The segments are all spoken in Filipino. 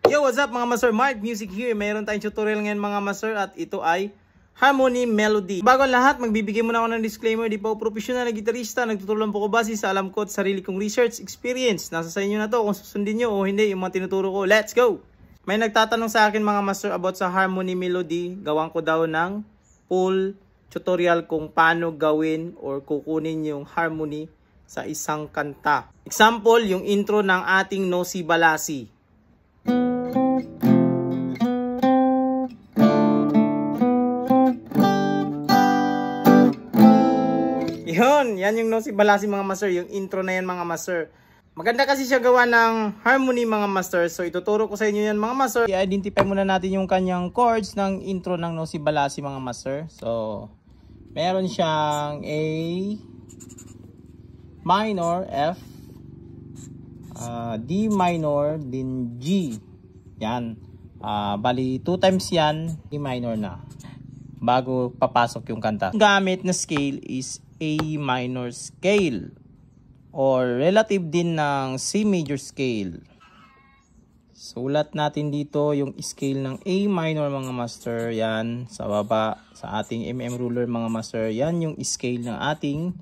Yo, what's up mga master? Mark Music here. Mayroon tayong tutorial ngayon mga master at ito ay harmony melody. Bago ang lahat, magbibigay muna ako ng disclaimer. Di pa ako professional na gitarista. Nagtutulong po ko base sa alam ko at sarili kong research experience. Nasa sa inyo na to kung susundin nyo o hindi yung mga tinuturo ko. Let's go! May nagtatanong sa akin mga master about sa harmony melody. Gawan ko daw ng full tutorial kung paano gawin or kukunin yung harmony sa isang kanta. Example, yung intro ng ating Nosy Balasi. Yan yung Nosy Balasi mga master, yung intro na yan mga master. Maganda kasi siya gawa ng harmony mga master. So ituturo ko sa inyo yan mga master. I-identify muna natin yung kanyang chords ng intro ng Nosy Balasi mga master. So meron siyang A minor, F, D minor, din G. Yan. Bali 2 times yan, D minor na. Bago papasok yung kanta. Gamit na scale is A minor scale or relative din ng C major scale. Sulat natin dito yung scale ng A minor mga master. Yan sa baba sa ating ruler mga master. Yan yung scale ng ating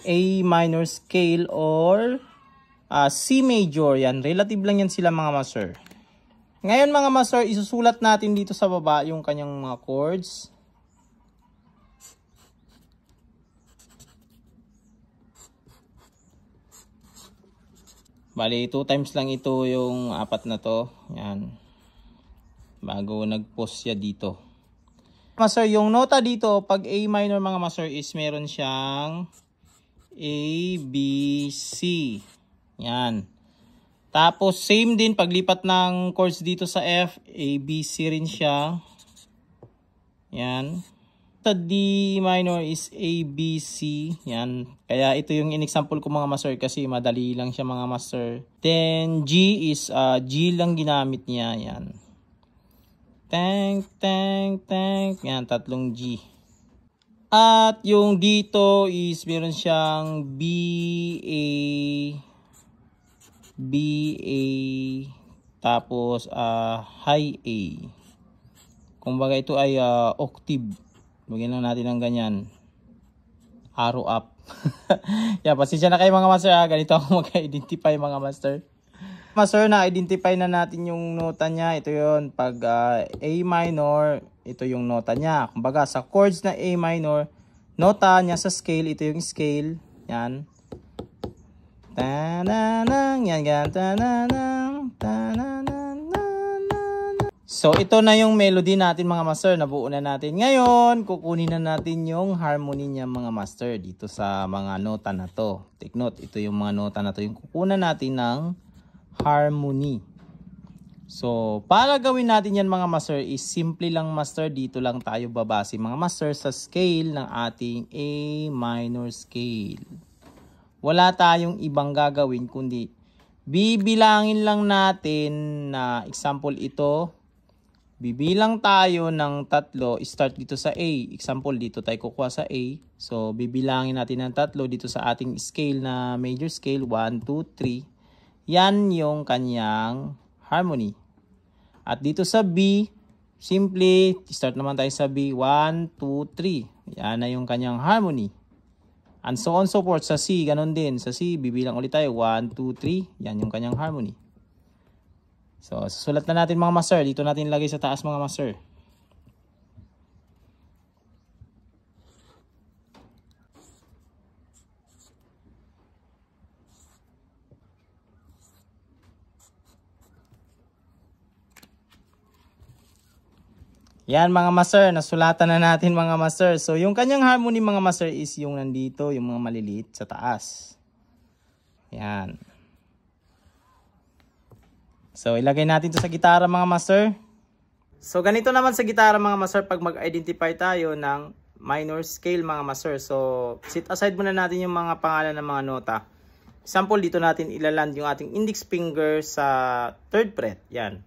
A minor scale or C major. Yan, relative lang yan sila mga master. Ngayon mga master, isusulat natin dito sa baba yung kanyang mga chords. Bali, 2 times lang ito yung 4 na to. Yan. Bago nag-post siya dito. Master, yung nota dito, pag A minor mga master is meron siyang A, B, C. Yan. Tapos, same din paglipat ng chords dito sa F. A, B, C rin siya. Yan. Sa D minor is A, B, C. Yan. Kaya ito yung in-example ko mga master kasi madali lang siya mga master. Then G is G lang ginamit niya. Yan. Tank, tank, tank. Yan, 3 G. At yung dito is meron siyang B, A, B, A, tapos high A. Kumbaga ito ay octave. Lagyan lang natin ng ganyan. Arrow up. Yan, pasensya na kayo mga master. Ganito ako mag-identify mga master. Master, na-identify na natin yung nota niya. Ito yun. Pag A minor, ito yung nota niya. Kumbaga sa chords na A minor, nota niya sa scale, ito yung scale. Yan. Ta-na-nang. Yan, yan. Ta-na-nang. Ta-na-nang. So, ito na yung melody natin mga master. Nabuo na natin. Ngayon, kukunin na natin yung harmony niya mga master dito sa mga nota na to. Take note, ito yung mga nota na to. Yung kukunan natin ng harmony. So, para gawin natin yan mga master is simple lang master. Dito lang tayo babase mga master sa scale ng ating A minor scale. Wala tayong ibang gagawin kundi bibilangin lang natin na example ito. Bibilang tayo ng 3, start dito sa A. Example, dito tayo kukuha sa A. So, bibilangin natin ng 3 dito sa ating scale na major scale. 1, 2, 3. Yan yung kanyang harmony. At dito sa B, simply, start naman tayo sa B. 1, 2, 3. Yan na yung kanyang harmony. And so on so forth. Sa C, ganun din. Sa C, bibilang ulit tayo. 1, 2, 3. Yan yung kanyang harmony. So, susulat na natin mga master. Dito natin lagay sa taas mga master. Yan mga master. Nasulatan na natin mga master. So, yung kanyang harmony mga master is yung nandito, yung mga maliliit sa taas. Yan. So, ilagay natin to sa gitara mga master. So, ganito naman sa gitara mga master pag mag-identify tayo ng minor scale mga master. So, set aside muna natin yung mga pangalan ng mga nota. Example, dito natin ilaland yung ating index finger sa 3rd fret. Yan.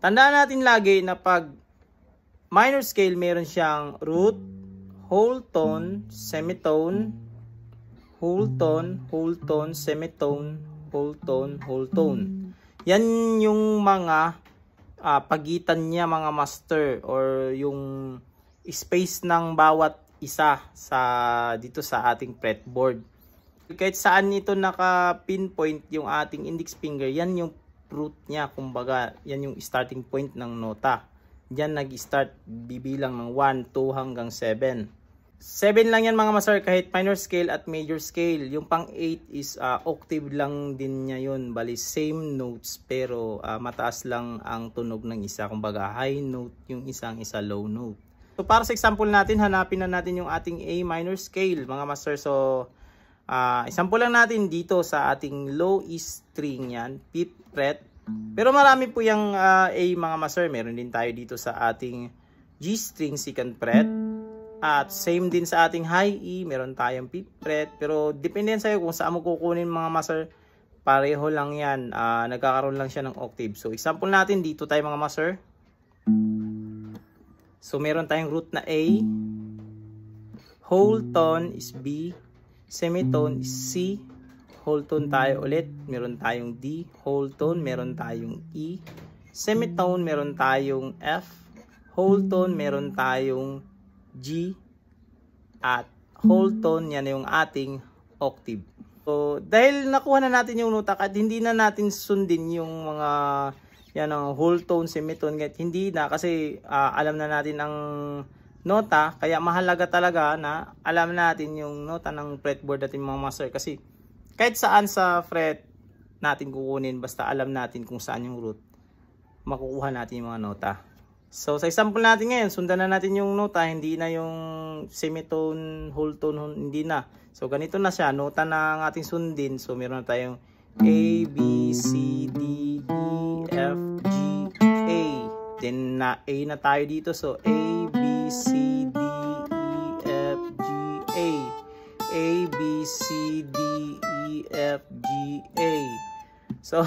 Tandaan natin lagi na pag minor scale, meron siyang root, whole tone, semitone, whole tone, semitone, whole tone, whole tone. Yan yung mga pagitan niya mga master, or yung space ng bawat isa sa dito sa ating fretboard. Kahit saan ito naka-pinpoint yung ating index finger, yan yung root niya, kumbaga yan yung starting point ng nota. Diyan nag-start bibilang ng 1, 2 hanggang 7. 7 lang yan mga master, kahit minor scale at major scale. Yung pang 8 is octave lang din niya yun. Bali same notes pero mataas lang ang tunog ng isa. Kumbaga high note yung isang, isa low note. So para sa example natin, hanapin na natin yung ating A minor scale mga master. So example lang natin dito sa ating low E string yan, 5th fret. Pero marami po yung A mga master. Meron din tayo dito sa ating G string 2nd fret. At same din sa ating high E, meron tayong 5th fret. Pero depende yan sa'yo kung saan mo kukunin mga master. Pareho lang yan. Nagkakaroon lang siya ng octave. So example natin dito tayo mga master. So meron tayong root na A. Whole tone is B. Semitone is C. Whole tone tayo ulit, meron tayong D. Whole tone, meron tayong E. Semitone, meron tayong F. Whole tone, meron tayong G. At whole tone, yan yung ating octave. So, dahil nakuha na natin yung nota, at hindi na natin sundin yung mga yan ang whole tone, semitone, hindi na kasi alam na natin ang nota, kaya mahalaga talaga na alam natin yung nota ng fretboard natin mga master, kasi kahit saan sa fret natin kukunin, basta alam natin kung saan yung root, makukuha natin yung mga nota. So sa example natin ngayon, sundan na natin yung nota, hindi na yung semitone, whole tone, hindi na. So ganito na siya, nota na ang ating sundin. So meron na tayong A, B, C, D, E, F, G, A. Then na A na tayo dito, so A, B, C, D, E, F, G, A. A, B, C, D, E, F, G, A. So,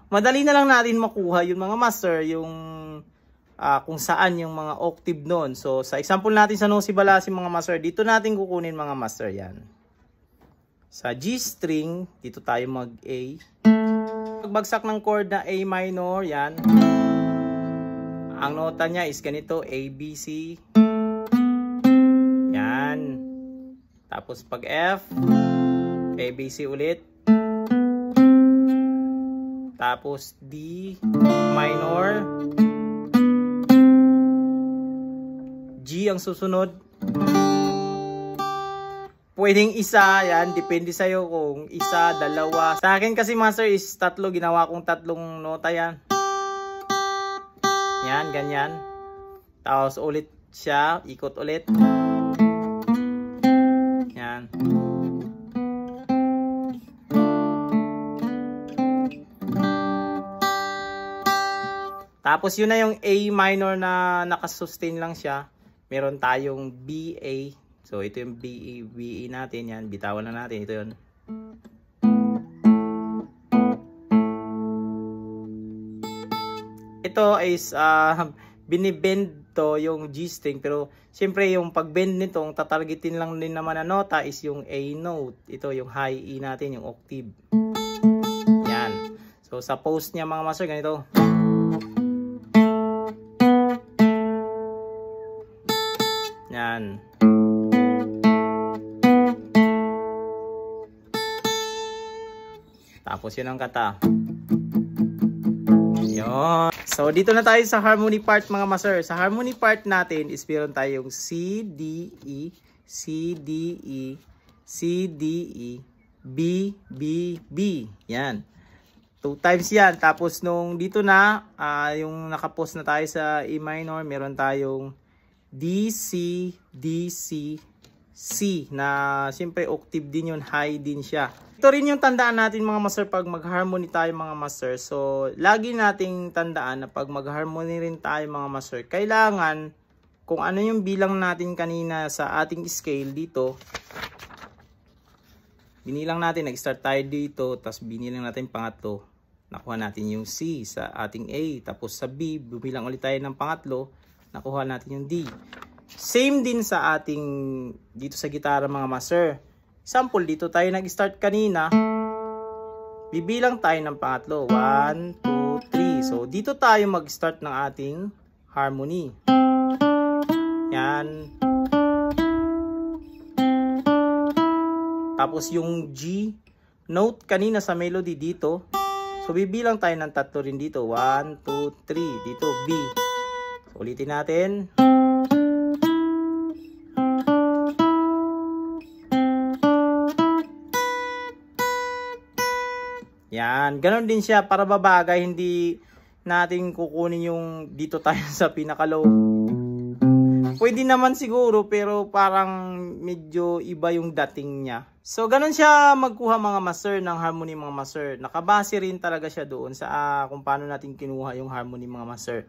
madali na lang natin makuha yung mga master, yung kung saan yung mga octave nun. So, sa example natin sa Nosy Balasi mga master, dito natin kukunin mga master yan. Sa G string, dito tayo mag-A. Pagbagsak ng chord na A minor, yan. Ang nota niya is ganito, A, B, C. Yan. Tapos pag F, A, B, C ulit. Tapos D minor. G ang susunod. Pwedeng isa, yan. Depende sa'yo kung isa, dalawa. Sa akin kasi master is tatlo. Ginawa kong tatlong nota yan. Yan, ganyan. Tapos ulit siya. Ikot ulit. Yan. Tapos yun na yung A minor na nakasustain lang siya. Meron tayong B, A. So ito yung B, E natin. Yan, bitawan na natin. Ito yun. Ito is binibend to yung G string, pero siyempre yung pagbend nitong tatargetin lang din naman na nota is yung A note. Ito yung high E natin, yung octave. Yan. So sa post niya mga master, ganito. Yan. Tapos yun ang kata. Yun. So dito na tayo sa harmony part mga master. Sa harmony part natin is meron tayong C, D, E, C, D, E, C, D, E, B, B, B. Yan. 2 times yan. Tapos nung dito na, yung nakapost na tayo sa E minor, meron tayong D, C, D, C, C. Na siyempre octave din yun, high din siya. Ito rin yung tandaan natin mga master pag mag-harmony tayo mga master. So, lagi nating tandaan na pag mag-harmony rin tayo mga master, kailangan kung ano yung bilang natin kanina sa ating scale dito, binilang natin, nag-start tayo dito, tapos binilang natin pangatlo, nakuha natin yung C sa ating A, tapos sa B, bumilang ulit tayo ng pangatlo, nakuha natin yung D. Same din sa ating dito sa gitara mga master. Example, dito tayo nag-start kanina. Bibilang tayo ng pangatlo. 1, 2, 3. so dito tayo mag-start ng ating harmony. Yan. Tapos yung G note kanina sa melody dito. So bibilang tayo ng 3 rin dito. 1, 2, 3. Dito B. So ulitin natin. Yan, ganon din siya para babagay, hindi natin kukunin yung dito tayo sa pinaka-low. Pwede naman siguro pero parang medyo iba yung dating niya. So ganon siya magkuha mga master ng harmony mga master. Nakabase rin talaga siya doon sa kung paano natin kinuha yung harmony mga master.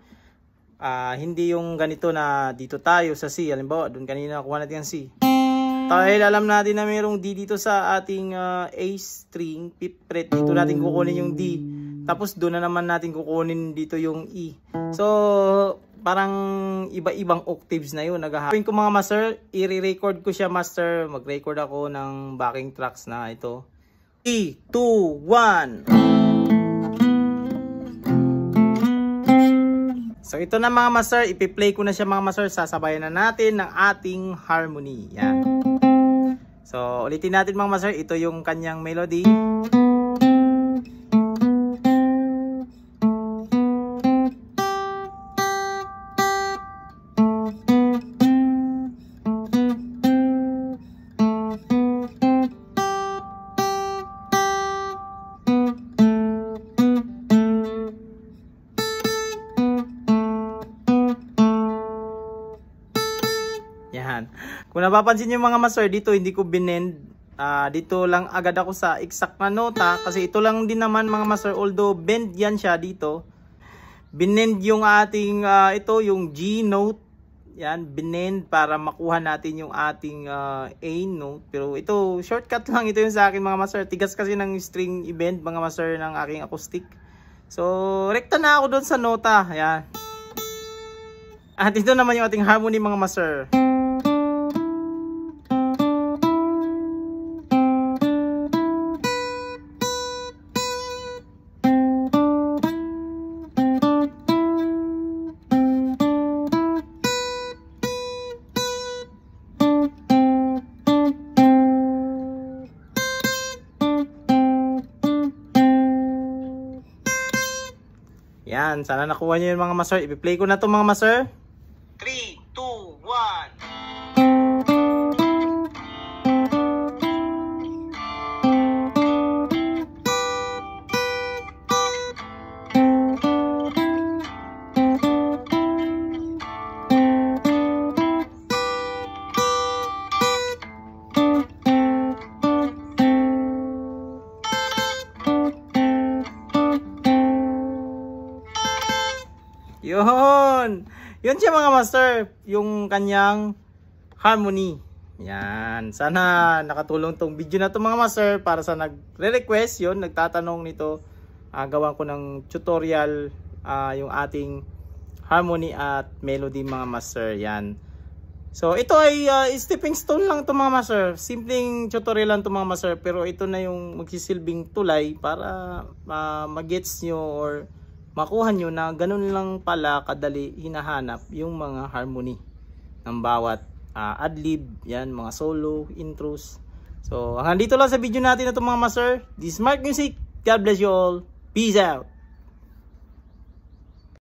Hindi yung ganito na dito tayo sa C. Halimbawa, doon kanina nakuha natin yung C. Dahil alam natin na mayroong D dito sa ating A string, 5th fret, dito natin kukunin yung D. Tapos doon na naman natin kukunin dito yung E. So, parang iba-ibang octaves na yun. Nagahapin ko mga master, i-record ko siya master. Mag-record ako ng backing tracks na ito. 3, 2, 1. So, ito na mga master, ipi-play ko na siya mga master. Sasabayan na natin ng ating harmony. Yan. So, ulitin natin mga master, ito yung kanyang melody. Yan. Kung napapansin niyo mga master, dito hindi ko binend. Dito lang agad ako sa exact na nota. Kasi ito lang din naman mga master. Although bend yan siya dito. Binend yung ating, ito yung G note. Yan, binend para makuha natin yung ating A note. Pero ito, shortcut lang ito yung sa akin mga master. Tigas kasi ng string i-bend mga master ng aking acoustic. So, rekta na ako doon sa nota. Yan. At ito naman yung ating harmony mga master. Yan, sana nakuha nyo yun mga master. I-play ko na to mga master. 3, 2, 1. Yun. Yun siya mga master. Yung kanyang harmony. Yan. Sana nakatulong tong video na to mga master. Para sa nagre-request yun, nagtatanong nito. Gawan ko ng tutorial yung ating harmony at melody mga master. Yan. So ito ay stepping stone lang to mga master. Simpleng tutorial lang to mga master. Pero ito na yung magsisilbing tulay para mag-gets nyo or makuha nyo na ganun lang pala kadali hinahanap yung mga harmony ng bawat adlib, yan, mga solo, intros. So hanggang dito lang sa video natin na ito mga master. This is Mark Music. God bless you all. Peace out.